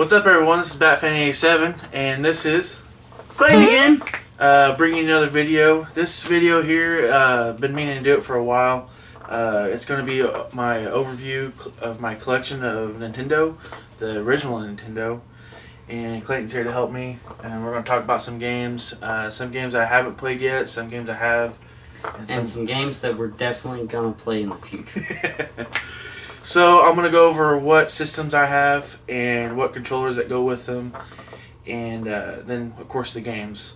What's up, everyone? This is Batfan87, and this is Clayton again. Bringing you another video. This video here, been meaning to do it for a while. It's going to be my overview of my collection of Nintendo, the original Nintendo. And Clayton's here to help me, and we're going to talk about some games. Some games I haven't played yet, some games I have. And some games that we're definitely going to play in the future. So I'm going to go over what systems I have and what controllers that go with them, and then of course the games.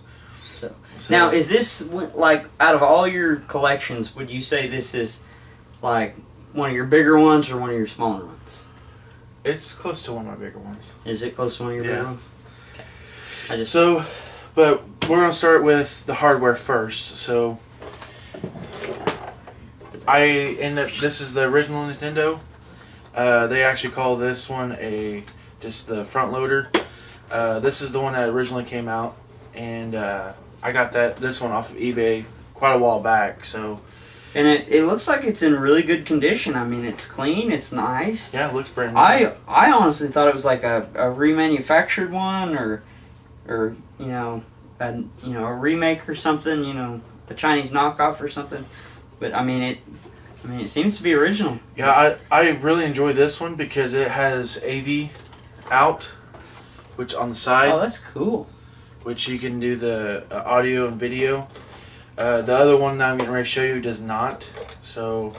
So now, is this, like, out of all your collections, would you say this is like one of your bigger ones or one of your smaller ones? It's close to one of my bigger ones. Is it close to one of your bigger ones? Okay. But we're going to start with the hardware first. So this is the original Nintendo. They actually call this one just the front loader. This is the one that originally came out, and I got this one off of eBay quite a while back. So, and it looks like it's in really good condition. I mean, it's clean, it's nice. Yeah, it looks brand new. I honestly thought it was like a remanufactured one, or a remake or something. A Chinese knockoff or something. But I mean it seems to be original. Yeah, I really enjoy this one because it has AV out, which on the side. Oh, that's cool. Which you can do the audio and video. The other one that I'm getting ready to show you does not. So,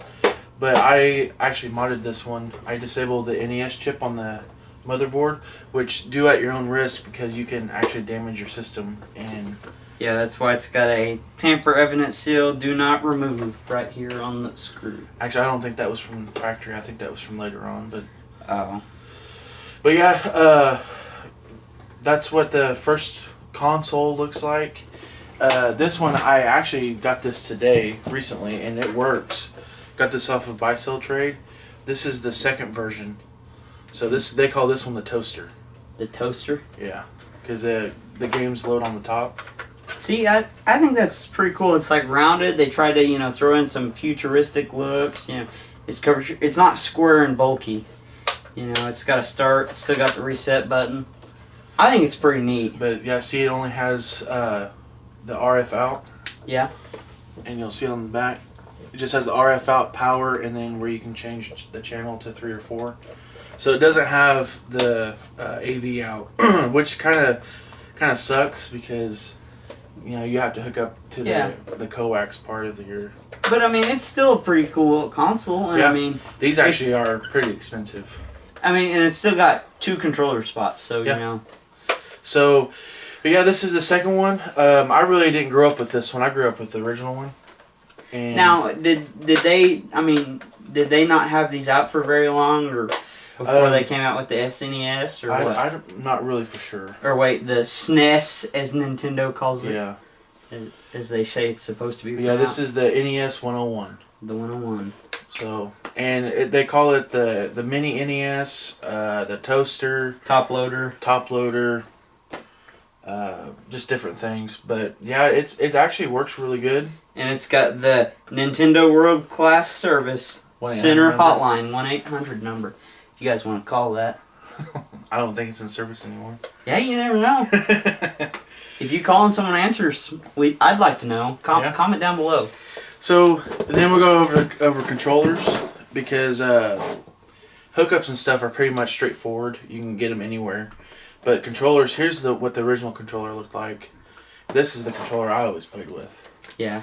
but I actually modded this one. I disabled the NES chip on the motherboard, which do at your own risk because you can actually damage your system. And yeah, that's why it's got a tamper evident seal, do not remove, right here on the screw. Actually, I don't think that was from the factory. I think that was from later on. But yeah, that's what the first console looks like. This one, I actually got this recently, and it works. Got this off of Buy Sell Trade. This is the second version. So they call this one the toaster. The toaster? Yeah, because the games load on the top. See, I think that's pretty cool. It's like rounded. They try to throw in some futuristic looks. It's not square and bulky. It's got a start. It's still got the reset button. I think it's pretty neat. But yeah, see, it only has the RF out. Yeah. And you'll see on the back, it just has the RF out, power, and then where you can change the channel to 3 or 4. So it doesn't have the AV out, which kind of sucks because you have to hook up to the coax part of your. But I mean, it's still a pretty cool console. And yeah. I mean, these actually are pretty expensive. I mean, and it's still got 2 controller spots, so yeah. So, but yeah, this is the second one. I really didn't grow up with this one. I grew up with the original one. And now, did they not have these out for very long, or before they came out with the SNES, or what? I'm not really for sure. Or wait, the SNES, as Nintendo calls it. Yeah. As they say it's supposed to be. Yeah, this is the NES 101. The 101. So, and they call it the mini NES, the toaster, top loader, just different things. But yeah, it actually works really good. And it's got the Nintendo World Class Service Center Hotline 1-800 number. If you guys want to call that. I don't think it's in service anymore. Yeah, you never know. If you call and someone answers, I'd like to know. Comment down below. So then we'll go over controllers because hookups and stuff are pretty much straightforward. You can get them anywhere. But controllers, here's what the original controller looked like. This is the controller I always played with. Yeah.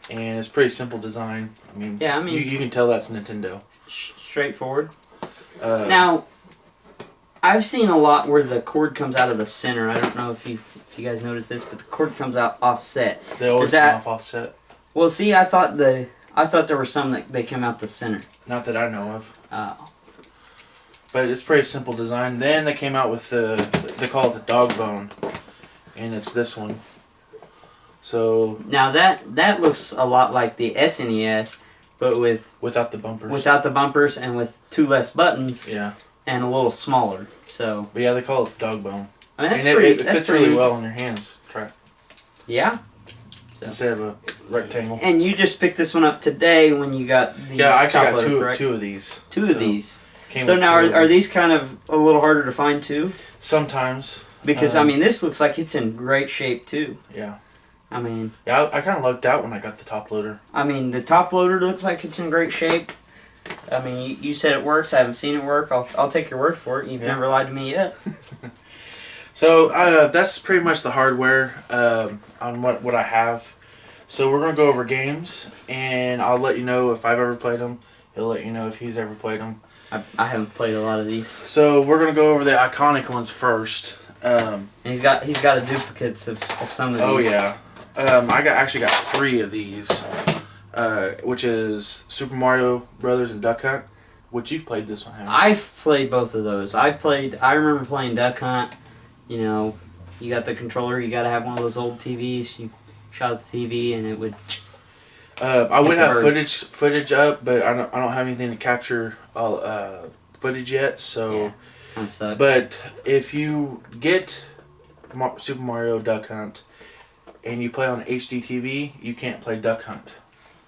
And it's pretty simple design. I mean, you can tell that's Nintendo. Straightforward. Now, I've seen a lot where the cord comes out of the center. I don't know if you guys noticed this, but the cord comes out offset. They always come off offset. Well, see, I thought there were some that they came out the center. Not that I know of. Oh. But it's pretty simple design. Then they came out with they call it the dog bone, and it's this one. So now that looks a lot like the SNES, but without the bumpers. Without the bumpers and with 2 less buttons. Yeah. And a little smaller. So. But yeah, they call it the dog bone. I mean, it fits really well in your hands. Try it. Yeah. So. Instead of a rectangle. And you just picked this one up today when you got the I actually got loader, two of these. Two of these. So now, are these kind of a little harder to find too? Sometimes. Because, I mean, this looks like it's in great shape too. Yeah. I mean... Yeah, I kind of lucked out when I got the top loader. I mean, the top loader looks like it's in great shape. I mean, you said it works. I haven't seen it work. I'll take your word for it. You've never lied to me yet. So, that's pretty much the hardware on what I have. So, we're going to go over games, and I'll let you know if I've ever played them. He'll let you know if he's ever played them. I haven't played a lot of these. So, we're going to go over the iconic ones first. And he's got a duplicates of some of these. Oh, yeah. I actually got 3 of these, which is Super Mario Brothers and Duck Hunt, which you've played this one, haven't you? I've played both of those. I remember playing Duck Hunt. You know, you got the controller. You got to have one of those old TVs. You shot the TV and it would. I would have footage up, but I don't have anything to capture all footage yet. So, yeah, kind of sucks. But if you get Super Mario Duck Hunt and you play on HD TV, you can't play Duck Hunt.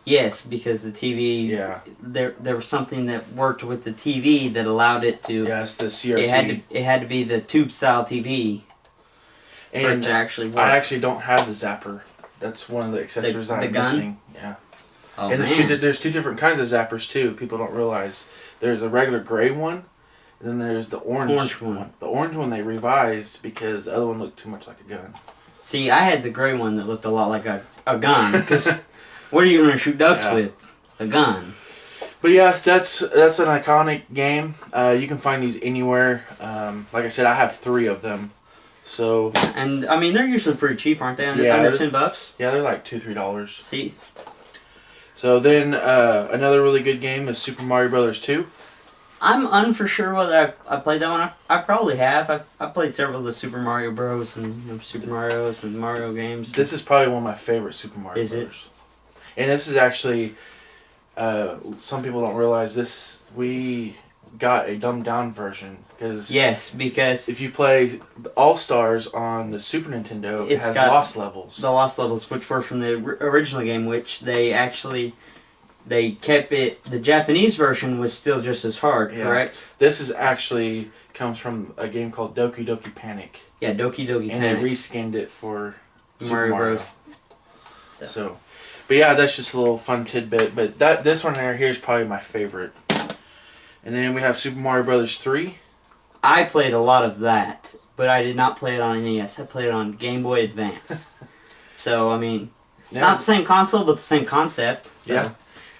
Yes, because the TV. Yeah. There was something that worked with the TV that allowed it to. Yeah, it's the CRT. It had to be the tube style TV. And for it to actually work. I actually don't have the zapper. That's one of the accessories I'm missing. Yeah. Oh, and man. there's two different kinds of zappers too. People don't realize there's a regular gray one, and then there's the orange one. The orange one they revised because the other one looked too much like a gun. See, I had the gray one that looked a lot like a gun. Because what are you going to shoot ducks with? A gun. But yeah, that's an iconic game. You can find these anywhere. Like I said, I have 3 of them. So. And I mean, they're usually pretty cheap, aren't they? Under $10. Yeah, they're like $2-3. See. So then another really good game is Super Mario Brothers 2. I'm for sure whether I played that one. I probably have. I played several of the Super Mario Bros. And Super Marios and Mario games. This is probably one of my favorite Super Mario Bros. It? And this is actually, some people don't realize this, we got a dumbed down version. Yes, because if you play All-Stars on the Super Nintendo, it has lost levels. The lost levels, which were from the original game, which they kept it. The Japanese version was still just as hard, correct? This is actually comes from a game called Doki Doki Panic. Yeah, Doki Doki Panic. And they reskinned it for Mario Bros. So, but yeah, that's just a little fun tidbit. But this one right here is probably my favorite. And then we have Super Mario Brothers 3. I played a lot of that, but I did not play it on NES. I played it on Game Boy Advance. So, I mean, not the same console, but the same concept. So. Yeah.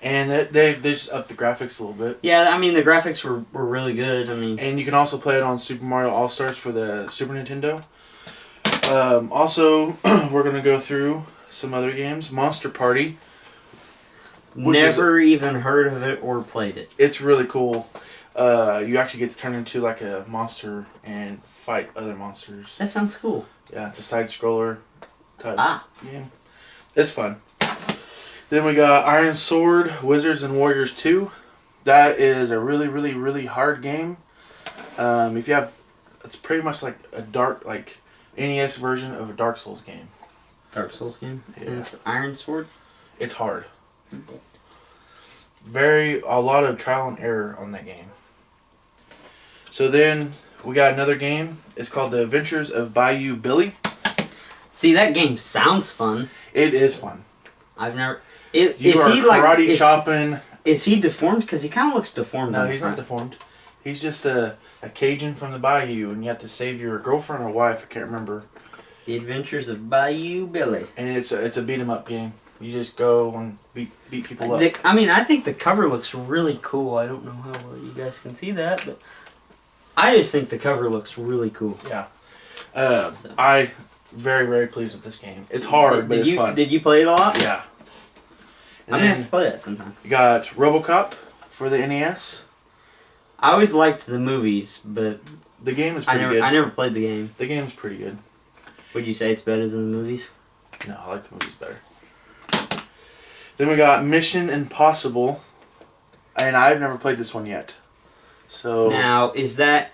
And they just upped the graphics a little bit. Yeah, I mean, the graphics were really good. I mean, and you can also play it on Super Mario All-Stars for the Super Nintendo. Also, we're going to go through some other games. Monster Party. Never even heard of it or played it. It's really cool. You actually get to turn into like a monster and fight other monsters. That sounds cool. Yeah, it's a side-scroller type game. It's fun. Then we got Iron Sword, Wizards and Warriors 2. That is a really, really, really hard game. If you have, it's pretty much like a NES version of a Dark Souls game. Dark Souls game? Yeah. And it's Iron Sword? It's hard. A lot of trial and error on that game. So then we got another game. It's called The Adventures of Bayou Billy. See, that game sounds fun. It is fun. I've never. You are karate chopping. Is he deformed? Because he kind of looks deformed. No, he's not deformed. He's just a Cajun from the bayou, and you have to save your girlfriend or wife. I can't remember. The Adventures of Bayou Billy. And it's a beat 'em up game. You just go and beat people up. I think the cover looks really cool. I don't know how well you guys can see that, but I just think the cover looks really cool. Yeah. I very, very pleased with this game. It's hard, but it's fun. Did you play it a lot? Yeah. And I'm going to have to play that sometime. You got RoboCop for the NES. I always liked the movies, but the game is pretty good. I never played the game. The game's pretty good. Would you say it's better than the movies? No, I like the movies better. Then we got Mission Impossible, and I've never played this one yet. So now, is that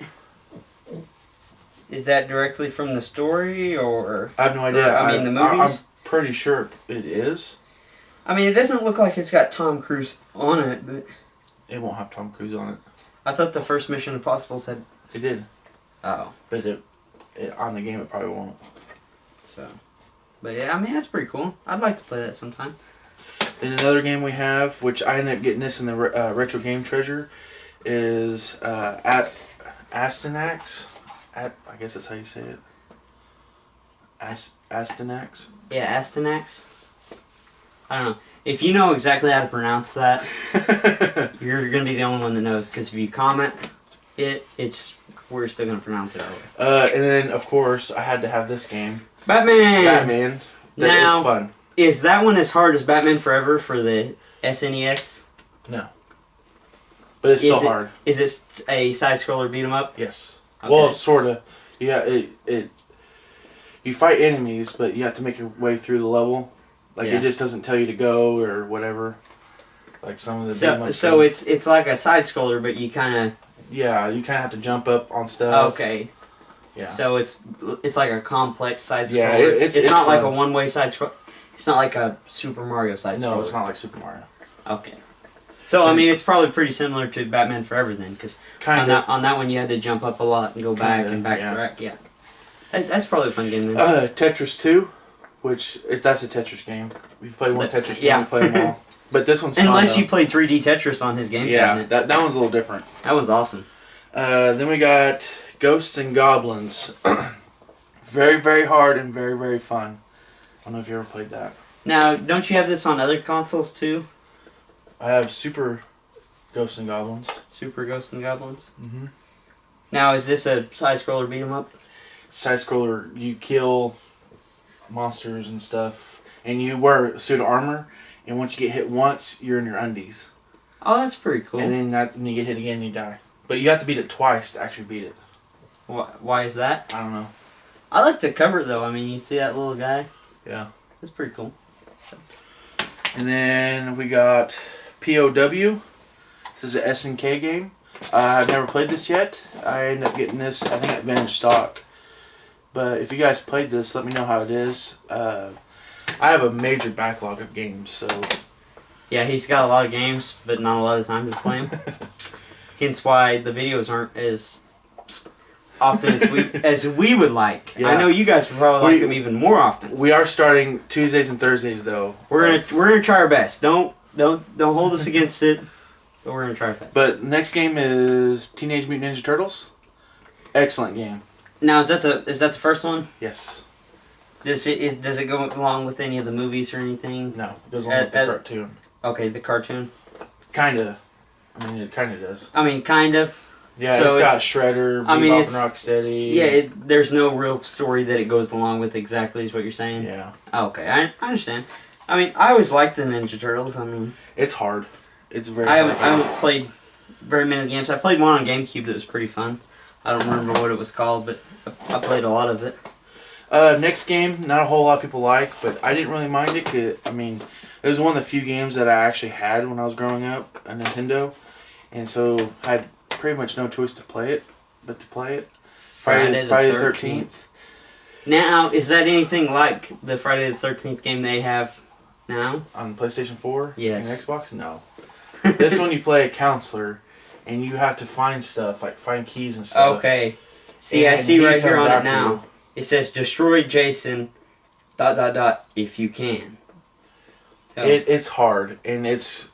directly from the story, or I have no idea. The movies? I'm pretty sure it is. I mean, it doesn't look like it's got Tom Cruise on it, but it won't have Tom Cruise on it. I thought the first Mission Impossible said. It did, Oh. but on the game it probably won't. So. But yeah, I mean, that's pretty cool. I'd like to play that sometime. And another game we have, which I ended up getting this in the Retro Game Treasure, is at Astyanax. I guess that's how you say it. Astyanax? Yeah, Astyanax. I don't know. If you know exactly how to pronounce that, you're going to be the only one that knows. Because if you comment we're still going to pronounce it our way. And then, of course, I had to have this game. Batman! Now, it's fun. Is that one as hard as Batman Forever for the SNES? No. But it's still hard. Is it a side-scroller beat-em-up? Yes. Okay. Well, sort of. Yeah, you fight enemies, but you have to make your way through the level. It just doesn't tell you to go or whatever. Like some of the So it's like a side-scroller, but you kind of... Yeah, you kind of have to jump up on stuff. Okay. Yeah. So it's like a complex side-scroller. Yeah, it's not fun. like a one-way side-scroller. It's not like a Super Mario side-scroller. No, it's not like Super Mario. Okay. So, I mean, it's probably pretty similar to Batman Forever then, because on that one you had to jump up a lot and go back and backtrack. Yeah. That's probably a fun game then. Tetris 2, that's a Tetris game. We've played one Tetris game, we've played them all. But this one's Unless fun, you played 3D Tetris on his game cabinet. Yeah, that one's a little different. That one's awesome. Then we got Ghosts and Goblins. Very, very hard and very, very fun. I don't know if you ever played that. Now, don't you have this on other consoles too? I have Super Ghosts and Goblins. Super Ghosts and Goblins? Mm-hmm. Now, is this a side-scroller beat-em-up? Side-scroller, you kill monsters and stuff, and you wear a suit of armor, and once you get hit once, you're in your undies. Oh, that's pretty cool. And then when you get hit again, you die. But you have to beat it twice to actually beat it. Why is that? I don't know. I like the cover, though. I mean, you see that little guy? Yeah. That's pretty cool. And then we got POW. This is an SNK game. I've never played this yet. I ended up getting this, I think, at Vintage Stock. But if you guys played this, let me know how it is. I have a major backlog of games, so... Yeah, he's got a lot of games, but not a lot of time to play them. Hence why the videos aren't as often as we would like. Yeah. I know you guys would probably like them even more often. We are starting Tuesdays and Thursdays, though. We're gonna try our best. Don't hold us against it. But we're gonna try our best. But next game is Teenage Mutant Ninja Turtles. Excellent game. Now is that the first one? Yes. Does it go along with any of the movies or anything? No, it goes along with the cartoon. Okay, the cartoon. Kinda. I mean, it kind of does. I mean, kind of. Yeah, so it's got Shredder, Bebop and Rocksteady. Yeah, there's no real story that it goes along with exactly, is what you're saying? Yeah. Oh, okay, I understand. I mean, I always liked the Ninja Turtles. I mean... It's hard. It's very hard. I haven't played very many games. I played one on GameCube that was pretty fun. I don't remember what it was called, but I played a lot of it. Next game, not a whole lot of people like, but I didn't really mind it. 'Cause, I mean, it was one of the few games that I actually had when I was growing up, a Nintendo. And so I had pretty much no choice to play it, but to play it. Friday the 13th. Now, is that anything like the Friday the 13th game they have now? On PlayStation 4? Yes. And Xbox? No. This one you play a counselor, and you have to find stuff, like find keys and stuff. Okay. See, I see right here on it now. It says, destroy Jason, ... if you can. So. It's hard, and it's...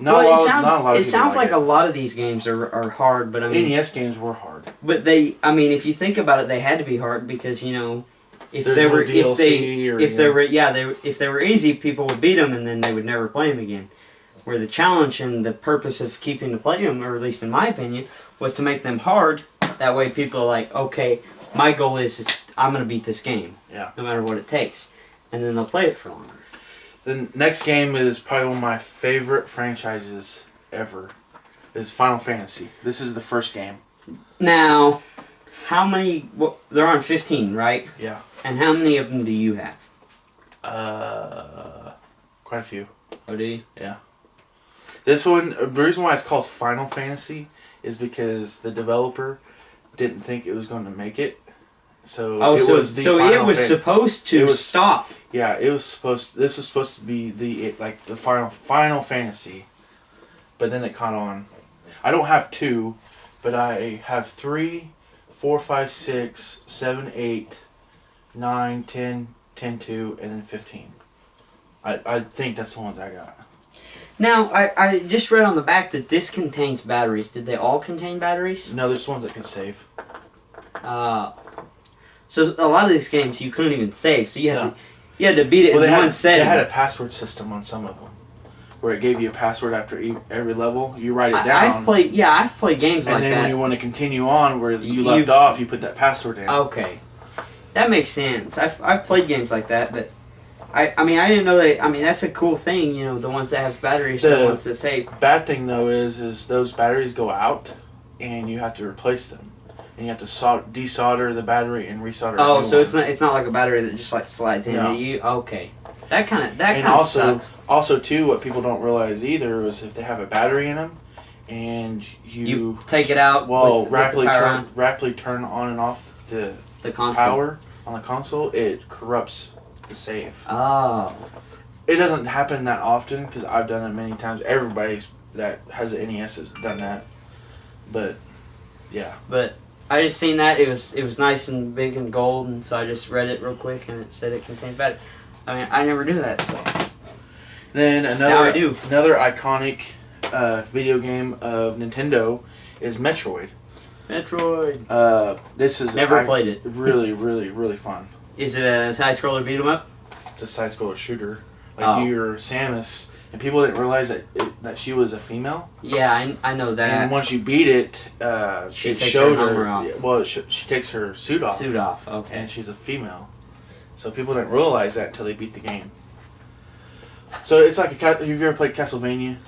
It sounds like a lot of these games are hard, but I mean... NES games were hard. But if you think about it, they had to be hard because, you know... If they were easy, people would beat them and then they would never play them again. Where the challenge and the purpose of keeping to play them, or at least in my opinion, was to make them hard. That way people are like, okay, my goal is I'm going to beat this game. Yeah. No matter what it takes. And then they'll play it for longer. The next game is probably one of my favorite franchises ever. It's Final Fantasy. This is the first game. Now, how many... Well, they're on 15, right? Yeah. And how many of them do you have? Quite a few. Oh, do you? Yeah. This one, the reason why it's called Final Fantasy is because the developer didn't think it was going to make it. So it was supposed to stop. Yeah, it was supposed. This was supposed to be the final Fantasy, but then it caught on. I don't have 2, but I have 3, 4, 5, 6, 7, 8, 9, 10, 10, 2, and then 15. I think that's the ones I got. Now, I just read on the back that this contains batteries. Did they all contain batteries? No, there's ones that can save. So a lot of these games you couldn't even save, so you had to beat it in one setting. They had a password system on some of them, where it gave you a password after every level. You write it down. I've played games like that. And then when you want to continue on where you left off, you put that password in. Okay, that makes sense. I've played games like that, but I mean I didn't know that. I mean that's a cool thing, you know, the ones that have batteries, the ones that save. Bad thing though is those batteries go out, and you have to replace them. And you have to desolder the battery and resolder. Oh, so it's not like a battery that just like slides in. No. Okay, that kind of sucks. Also, too, what people don't realize either is if they have a battery in them, and you take it out. Well, rapidly turn on and off the console. Power on the console, it corrupts the save. Oh. It doesn't happen that often because I've done it many times. Everybody that has an NES has done that, but yeah. But I just seen that it was nice and big and gold, and so I just read it real quick, and it said it contained battery. I mean, I never knew that stuff. Then Now I do. Another iconic video game of Nintendo is Metroid. This is never played it. Really, really, really fun. Is it a side scroller beat 'em up? It's a side scroller shooter. Like you're Samus, and people didn't realize that she was a female. Yeah, I know that. And once you beat it, she takes her armor off. Well, she takes her suit off. Okay. And she's a female. So people didn't realize that until they beat the game. So it's like have you ever played Castlevania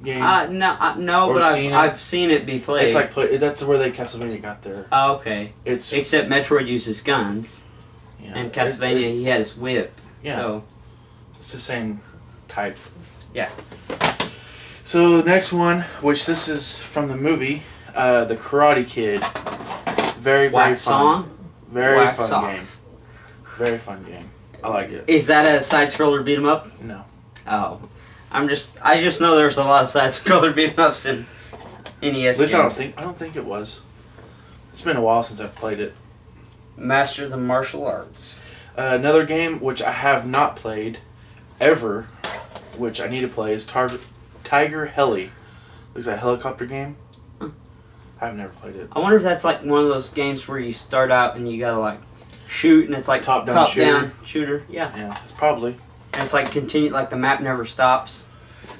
game? No, but I've seen it be played. It's like that's where Castlevania got their. Oh, okay. Except Metroid uses guns, and Castlevania he had his whip. Yeah. So it's the same type. Yeah. So the next one, which this is from the movie, The Karate Kid. Very fun. Song? Very fun game. Very fun game. I like it. Is that a side scroller beat 'em up? No. Oh. I just know there's a lot of side scroller beat 'em ups in NES games. I don't think it was. It's been a while since I've played it. Masters of Martial Arts. Another game which I have not played ever, which I need to play, is Tiger Heli. Looks like a helicopter game. I've never played it. I wonder if that's like one of those games where you start out and you gotta like shoot, and it's like top down shooter. Yeah. Yeah, it's probably. And it's like like the map never stops.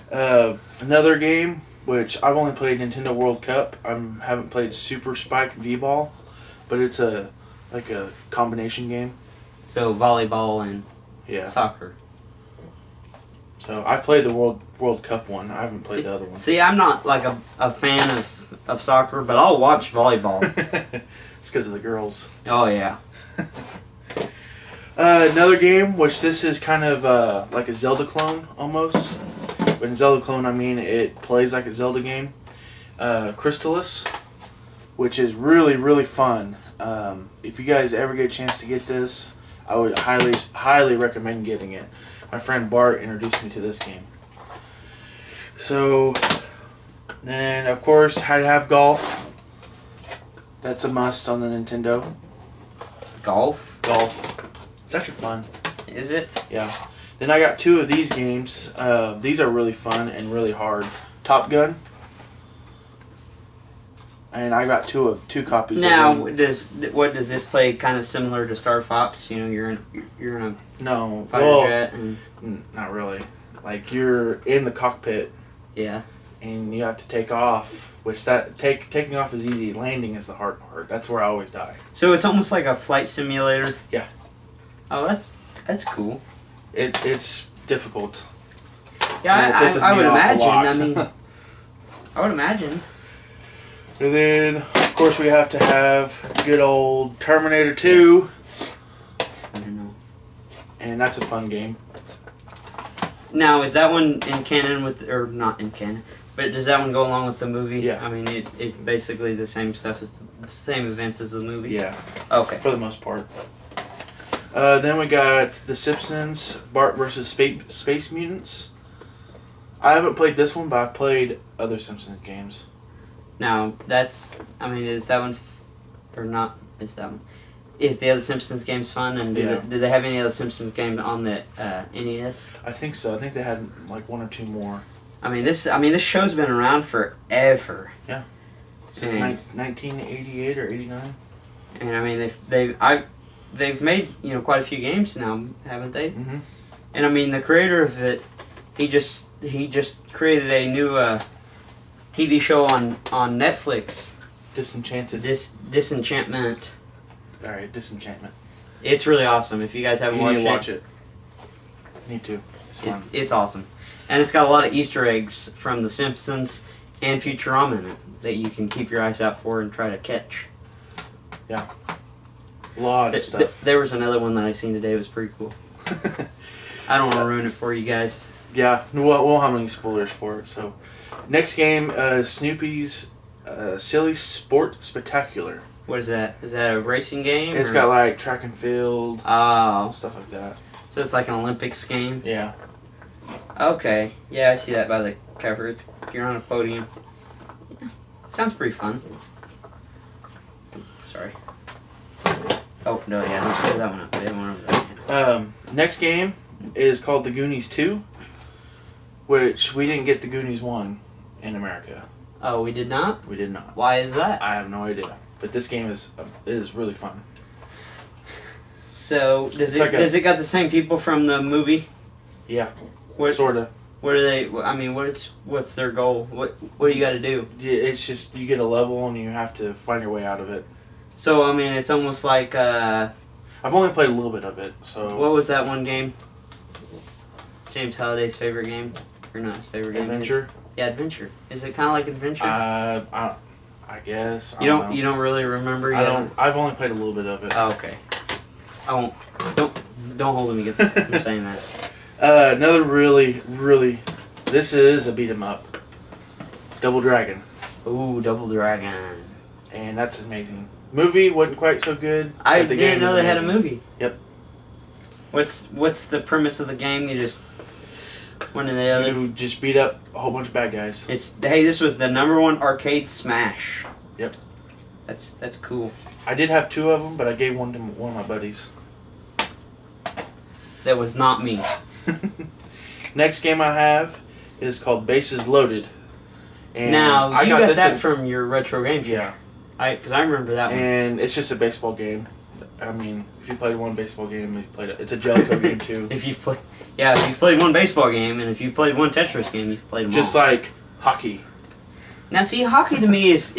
Another game which I've only played Nintendo World Cup. I haven't played Super Spike V-Ball, but it's a combination game. So volleyball and soccer. So I've played the World Cup one. I haven't played the other one. See, I'm not like a fan of soccer, but I'll watch volleyball. It's because of the girls. Oh yeah. Another game, which this is kind of like a Zelda clone almost. But in Zelda clone, I mean it plays like a Zelda game. Crystalis, which is really, really fun. If you guys ever get a chance to get this, I would highly, highly recommend getting it. My friend Bart introduced me to this game. So, then of course, had to have golf. That's a must on the Nintendo. Golf? It's actually fun. Is it? Yeah. Then I got 2 of these games. These are really fun and really hard. Top Gun. And I got two copies. Now, of them. does this play kind of similar to Star Fox? You know, you're in a fighter jet. And not really. Like you're in the cockpit. Yeah. And you have to take off, which taking off is easy. Landing is the hard part. That's where I always die. So it's almost like a flight simulator. Yeah. Oh, that's cool. It's difficult. Yeah, I would imagine. I mean, I would imagine. And then, of course, we have to have good old Terminator 2. I don't know. And that's a fun game. Now, is that one in canon or not in canon? But does that one go along with the movie? Yeah. I mean, it's basically the same stuff as the same events as the movie. Yeah. Okay. For the most part. Then we got The Simpsons, Bart vs. Space Mutants. I haven't played this one, but I've played other Simpsons games. Now that's, I mean, is that one or not? Is that one? Is the other Simpsons games fun? And did they have any other Simpsons games on the NES? I think so. I think they had like one or two more. I mean this show's been around forever. Yeah. Since 1988 or 89. And I mean they've made quite a few games now, haven't they? Mm-hmm. And I mean the creator of it, he just created a new TV show on Netflix. Disenchanted. Disenchantment. All right, Disenchantment. It's really awesome. If you guys haven't watched it, watch it. Need to. It's fun. It's awesome, and it's got a lot of Easter eggs from The Simpsons and Futurama in it that you can keep your eyes out for and try to catch. Yeah. A lot of stuff. There was another one that I seen today. It was pretty cool. I don't want to ruin it for you guys. Yeah, we won't have any spoilers for it. So, next game, Snoopy's Silly Sport Spectacular. What is that? Is that a racing game? It's got like track and field, stuff like that. So it's like an Olympics game? Yeah. Okay. Yeah, I see that by the cover. You're on a podium. Sounds pretty fun. Sorry. Oh, no, yeah, don't close that one up. They have one over there. Next game is called The Goonies 2, which we didn't get The Goonies 1 in America. Oh, we did not? We did not. Why is that? I have no idea. But this game is really fun. So, does it got the same people from the movie? Yeah. Sorta. What are they? I mean, what's their goal? What do you got to do? Yeah, it's just you get a level and you have to find your way out of it. So I mean, it's almost like. I've only played a little bit of it. So. What was that one game? James Holliday's favorite game, or not his favorite game? Adventure. Yeah, Adventure. Is it kind of like Adventure? I guess. You don't really remember? I don't. I've only played a little bit of it. Oh, okay. I won't. Don't hold him against me saying that. Another really. This is a beat 'em up. Double Dragon. Ooh, Double Dragon. And that's amazing. Movie wasn't quite so good. I didn't know they had a movie. Yep. What's the premise of the game? You just one or the other. You just beat up a whole bunch of bad guys. This was the #1 arcade smash. Yep. That's cool. I did have 2 of them, but I gave one to one of my buddies. That was not me. Next game I have is called Bases Loaded. And now you got that from your retro game show. Yeah. Because I remember that one. And it's just a baseball game. I mean, if you played one baseball game, you played it. It's a Jellicoe game too. If you've played one baseball game, and if you played one Tetris game, you've played them just all. like hockey. Now, see, hockey to me is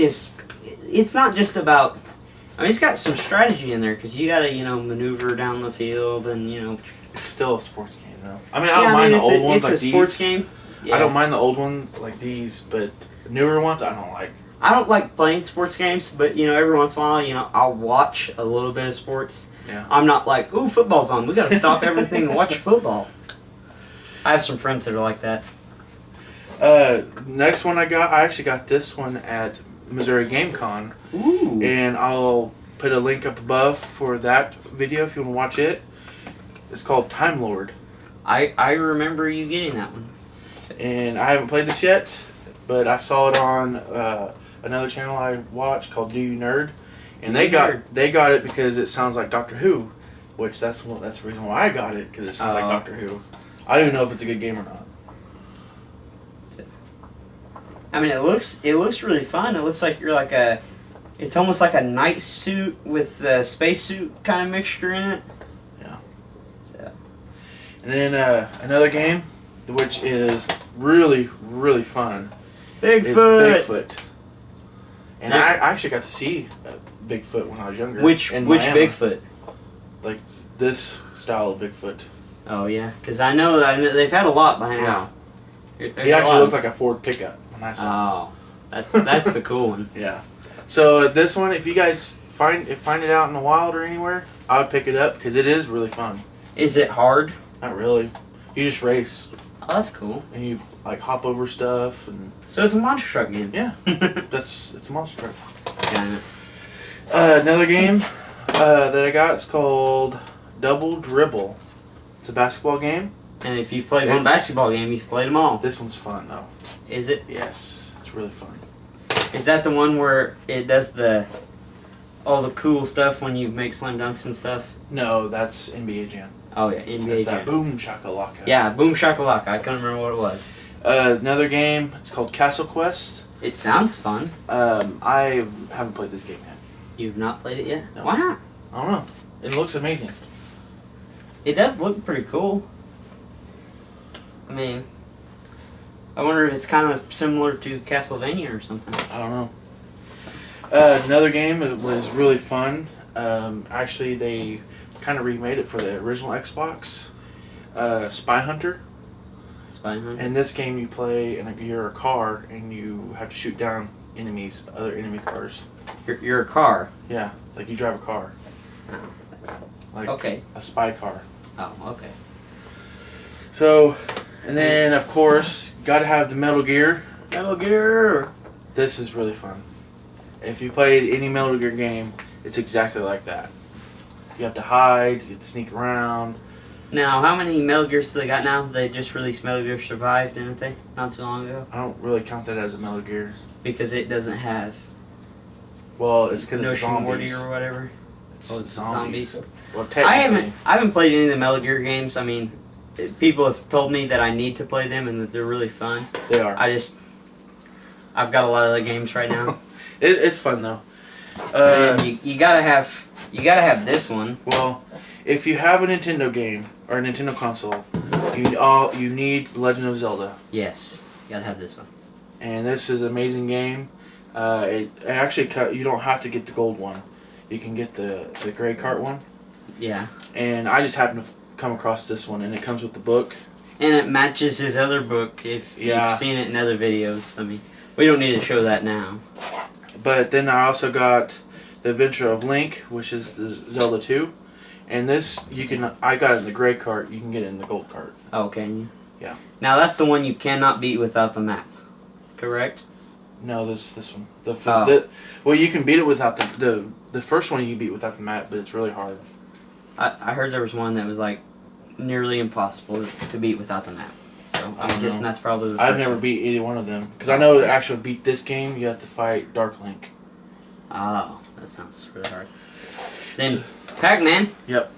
it's not just about. I mean, it's got some strategy in there because you got to maneuver down the field and It's still a sports game though. I mean, I don't mind the old ones like these. It's a sports game. Yeah. I don't mind the old ones like these, but newer ones I don't like. I don't like playing sports games, but every once in a while, I'll watch a little bit of sports. Yeah. I'm not like, ooh, football's on. We got to stop everything and watch football. I have some friends that are like that. Next one I actually got this one at Missouri Game Con. Ooh. And I'll put a link up above for that video if you want to watch it. It's called Time Lord. I remember you getting that one. And I haven't played this yet, but I saw it on another channel I watch called Do You Nerd, and they got it because it sounds like Doctor Who, which that's the reason why I got it, because it sounds like Doctor Who. I don't even know if it's a good game or not. I mean, it looks really fun. It looks like you're like it's almost like a night suit with the spacesuit kind of mixture in it. Yeah. So. And then another game, which is really fun. Bigfoot. Is Bigfoot. And I actually got to see Bigfoot when I was younger. Which Bigfoot? Like this style of Bigfoot. Oh yeah, because I know they've had a lot by now. He actually looked like a Ford pickup when I saw him. Oh, that's the cool one. Yeah. So this one, if you guys find it out in the wild or anywhere, I would pick it up because it is really fun. Is it hard? Not really. You just race. Oh, that's cool. And you like hop over stuff and. So it's a monster truck game. Yeah. It's a monster truck. Yeah. Another game that I got is called Double Dribble. It's a basketball game. And if you've played one basketball game, you've played them all. This one's fun though. Is it? Yes, it's really fun. Is that the one where it does all the cool stuff when you make slam dunks and stuff? No, that's NBA Jam. Oh yeah, NBA That's Jam. that Boom Shakalaka. Yeah, Boom Shakalaka. I couldn't remember what it was. Another game. It's called Castle Quest. It sounds fun. I haven't played this game yet. You've not played it yet? No. Why not? I don't know. It looks amazing. It does look pretty cool. I mean, I wonder if it's kind of similar to Castlevania or something. I don't know. Another game that was really fun. Actually, they kind of remade it for the original Xbox. Spy Hunter. Spy Hunter? In this game, you play and you're a car and you have to shoot down enemies, other enemy cars. You're a car. Yeah, like you drive a car. Oh, that's Like okay. a spy car. Oh, okay. So, and then of course, gotta have the Metal Gear. Metal Gear. This is really fun. If you played any Metal Gear game, it's exactly like that. You have to hide, you have to sneak around. Now, how many Metal Gears do they got now? They just released Metal Gear Survive, didn't they? Not too long ago. I don't really count that as a Metal Gear. Because it doesn't have Well, it's because it's Morty zombies. or whatever. It's Oh, it's zombies. zombies. Well, I technically. haven't played any of the Metal Gear games. I mean, people have told me that I need to play them and that they're really fun. They are. I've got a lot of the games right now. It's fun though. And you gotta have this one. Well, if you have a Nintendo game or a Nintendo console, you need Legend of Zelda, Yes, you gotta have this one. and this is an amazing game. It actually you don't have to get the gold one. You can get the gray cart one. Yeah. And I just happened to come across this one, and it comes with the book. And it matches his other book if Yeah. you've seen it in other videos. I mean, we don't need to show that now. But then I also got The Adventure of Link, which is the Zelda 2. And this, I got it in the gray cart, you can get it in the gold cart. Oh, can you? Yeah. Now that's the one you cannot beat without the map. Correct? No, this one. Oh. Well, you can beat it without the first one you can beat without the map, but it's really hard. I heard there was one that was like nearly impossible to beat without the map. So I I'm don't guessing know. that's probably the I've first never one. beat either one of them. Because I know to actually beat this game, you have to fight Dark Link. Oh, that sounds really hard. Then Pac-Man. Yep.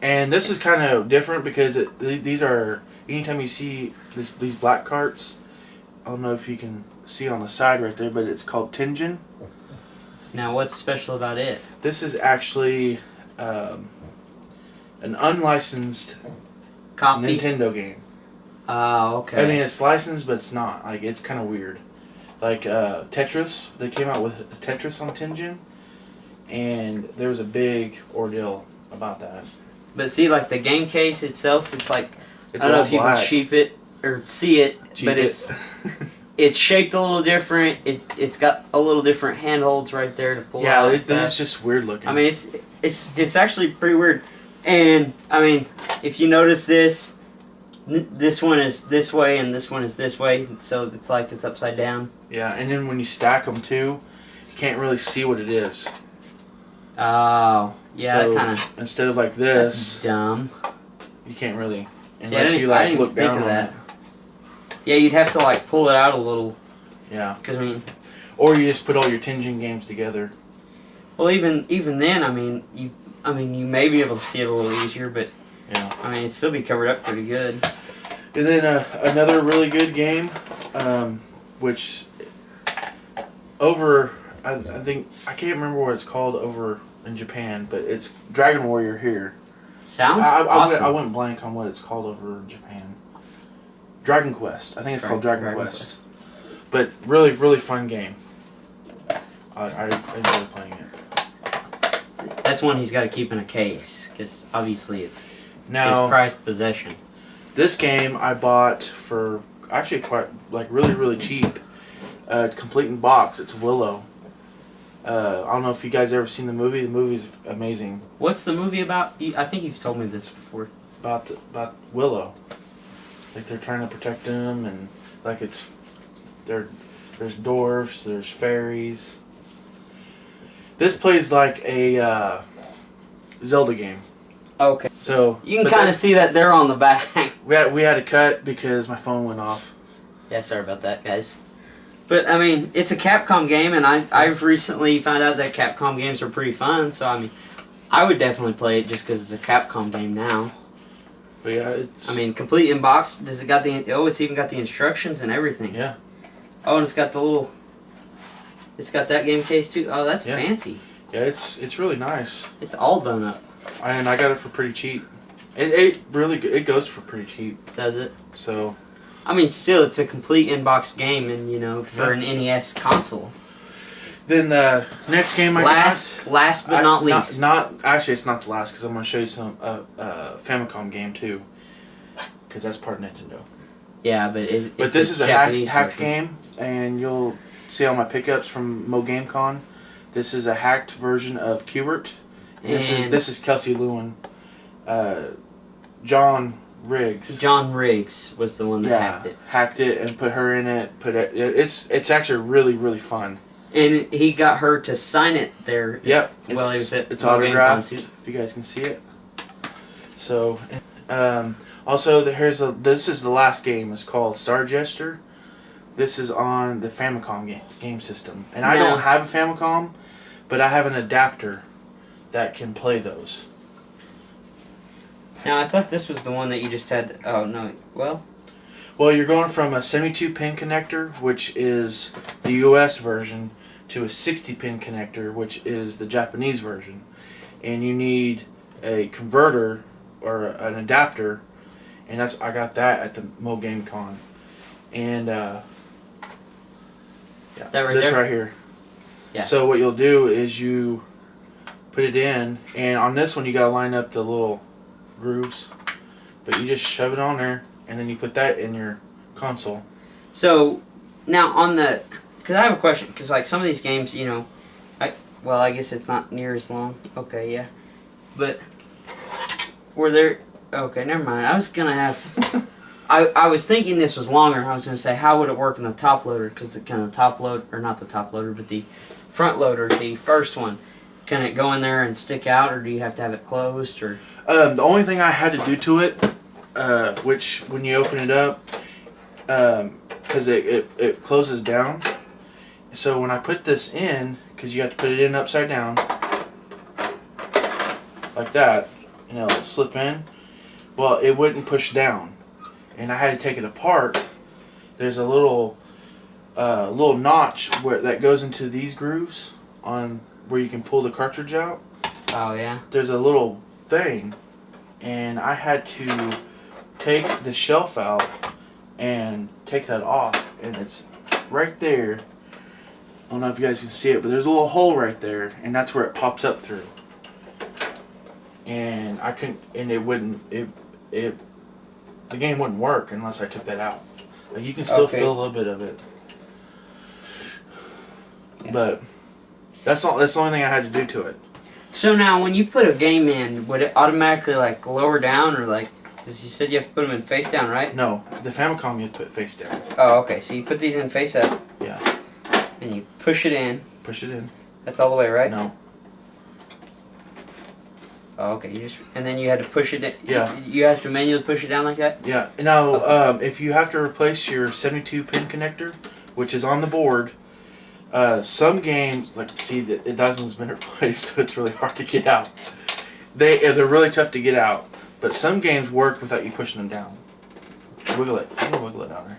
And this is kind of different because these are, anytime you see these black carts, I don't know if you can see on the side right there, but it's called Tenjin. Now, what's special about it? This is actually an unlicensed Copy. Nintendo game. Oh, okay. I mean, it's licensed, but it's not. Like, it's kind of weird. Like Tetris, they came out with Tetris on Tenjin, and there was a big ordeal about that. But see, like the game case itself, it's like It's I don't know all if you black. can sheep it or see it, Cheap but it. it's shaped a little different. It's got a little different handholds right there to pull Yeah, out. it's just weird looking. I mean, it's actually pretty weird. And I mean, if you notice this one is this way and this one is this way, so it's like it's upside down. yeah, and then when you stack them too, you can't really see what it is. Oh, yeah, So that kind of instead of like that's this, dumb. you can't really See, I unless didn't, you I like didn't look even think down of on that. it. Yeah, you'd have to like pull it out a little, Yeah, because I mean, or you just put all your Tenjin games together. well, even then, I mean, you may be able to see it a little easier, but Yeah. I mean, it'd still be covered up pretty good. And then another really good game, which I think I can't remember what it's called over in Japan, but it's Dragon Warrior here. Sounds I awesome. went blank on what it's called over in Japan. Dragon Quest. I think it's called Dragon Quest. But really, really fun game. I enjoy playing it. That's one he's got to keep in a case, because obviously it's his Now, prized possession. this game I bought for actually quite really, really cheap. It's complete in box. It's Willow. I don't know if you guys ever seen the movie. The movie's amazing. What's the movie about? I think you've told me this before. About Willow. Like they're trying to protect him, and like there's dwarfs, there's fairies. This plays like a Zelda game. Okay. So You can but kind then of see that there on the back. we had to cut because my phone went off. Yeah, sorry about that, guys. But I mean, it's a Capcom game, and I've recently found out that Capcom games are pretty fun. So I mean, I would definitely play it just because it's a Capcom game now. But yeah, it's. I mean, complete in box. Does it got the? Oh, it's even got the instructions and everything. Yeah. Oh, and it's got the little. It's got that game case too. Oh, that's Yeah. fancy. Yeah, it's really nice. It's all done up. And I got it for pretty cheap. It really it goes for pretty cheap. Does it? So. I mean, still, it's a complete in-box game, and for an NES console. Then the next game I got. Last but not least. Not actually, it's not the last because I'm gonna show you some Famicom game too, because that's part of Nintendo. Yeah, but But this is a hacked game, and you'll see all my pickups from Mo Game Con. This is a hacked version of Qbert. This is Kelsey Lewin, John Riggs. John Riggs was the one that hacked it and put her in it. It's actually really fun. And he got her to sign it there. Yep. Well, it's autographed. If you guys can see it. So, also this is the last game. It's called Star Jester. This is on the Famicom game system, and I don't have a Famicom, but I have an adapter that can play those. Now, I thought this was the one that you just had. Oh, no. Well, you're going from a 72-pin connector, which is the US version, to a 60-pin connector, which is the Japanese version. And you need a converter or an adapter, and I got that at the Mo Game Con. And this right here. Yeah. So what you'll do is you put it in, and on this one you got to line up the little grooves, but you just shove it on there, and then you put that in your console. So now because I have a question, because like some of these games, I guess it's not near as long. Okay, yeah, but were there? Okay, never mind. I was gonna have. I was thinking this was longer. I was gonna say, how would it work in the top loader? Because the top load, or not the top loader, but the front loader, the first one. Can it go in there and stick out, or do you have to have it closed, or? The only thing I had to do to it, which when you open it up, because it closes down. So when I put this in, because you have to put it in upside down, like that, and it'll slip in. Well, it wouldn't push down, and I had to take it apart. There's a little notch that goes into these grooves on where you can pull the cartridge out. Oh yeah. There's a little thing, and I had to take the shelf out and take that off, and it's right there. I don't know if you guys can see it, but there's a little hole right there, and that's where it pops up through. And I couldn't, and it wouldn't, the game wouldn't work unless I took that out. Like, you can still feel a little bit of it, but that's the only thing I had to do to it. So now, when you put a game in, would it automatically like lower down, or like? Because you said you have to put them in face down, right? No, the Famicom you have to put face down. Oh, okay. So you put these in face up. Yeah. And you push it in. Push it in. That's all the way, right? No. Oh, okay. And then you had to push it in. Yeah. You have to manually push it down like that? Yeah. Now, if you have to replace your 72-pin connector, which is on the board, some games, that one's been replaced, so it's really hard to get out. They're really tough to get out, but some games work without you pushing them down. Wiggle it. You can wiggle it out there.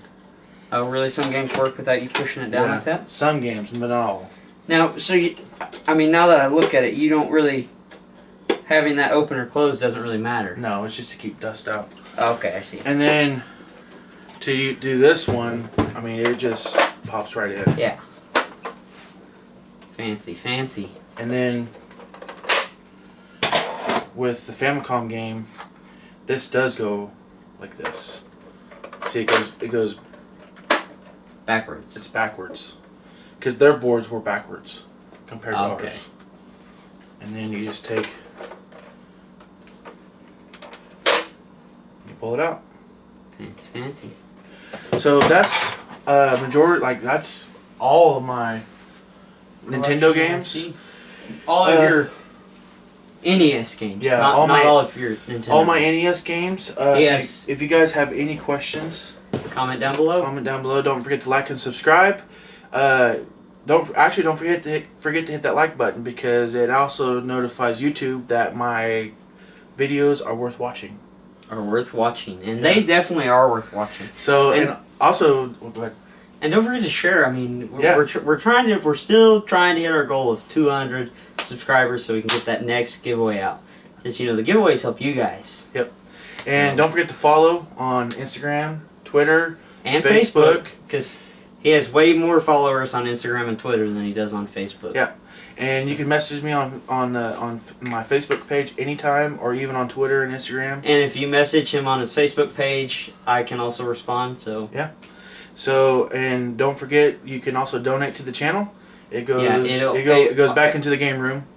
Oh, really? Some games work without you pushing it down like that? Some games, but not all. Now, now that I look at it, you don't really... Having that open or closed doesn't really matter. No, it's just to keep dust out. Okay, I see. And then, to do this one, it just pops right in. Yeah. Fancy, fancy. And then, with the Famicom game, this does go like this. See, it goes backwards. It's backwards, because their boards were backwards compared to ours. And then you just take, you pull it out. Fancy, fancy. So that's that's all of my Nintendo games. All of your NES games. Yeah, not all of your Nintendo. All my NES games. If you guys have any questions, comment down below. Don't forget to like and subscribe. Don't forget to hit that like button, because it also notifies YouTube that my videos are worth watching. And they definitely are worth watching. So and also, go ahead. And don't forget to share. I mean, we're still trying to hit our goal of 200 subscribers so we can get that next giveaway out. Because the giveaways help you guys. Yep. And don't forget to follow on Instagram, Twitter, and Facebook. Because he has way more followers on Instagram and Twitter than he does on Facebook. Yeah. And you can message me on my Facebook page anytime, or even on Twitter and Instagram. And if you message him on his Facebook page, I can also respond. So yeah. So, and don't forget, you can also donate to the channel. It goes it goes back into the game room.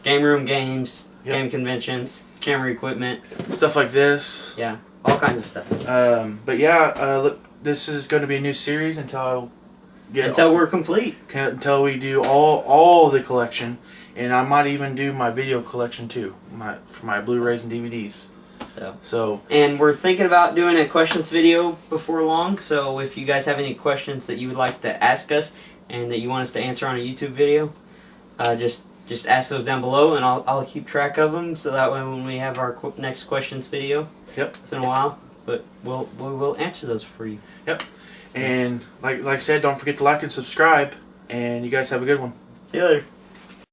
Game room games, game conventions, camera equipment, stuff like this. Yeah, all kinds of stuff. But yeah, look, this is going to be a new series until we're complete. Until we do all the collection, and I might even do my video collection too, for my Blu-rays and DVDs. So and we're thinking about doing a questions video before long. So if you guys have any questions that you would like to ask us and that you want us to answer on a YouTube video, just ask those down below, and I'll keep track of them, so that way when we have our next questions video, yep, it's been a while, but we'll answer those for you. Yep. And like I said, don't forget to like and subscribe, and you guys have a good one. See you later.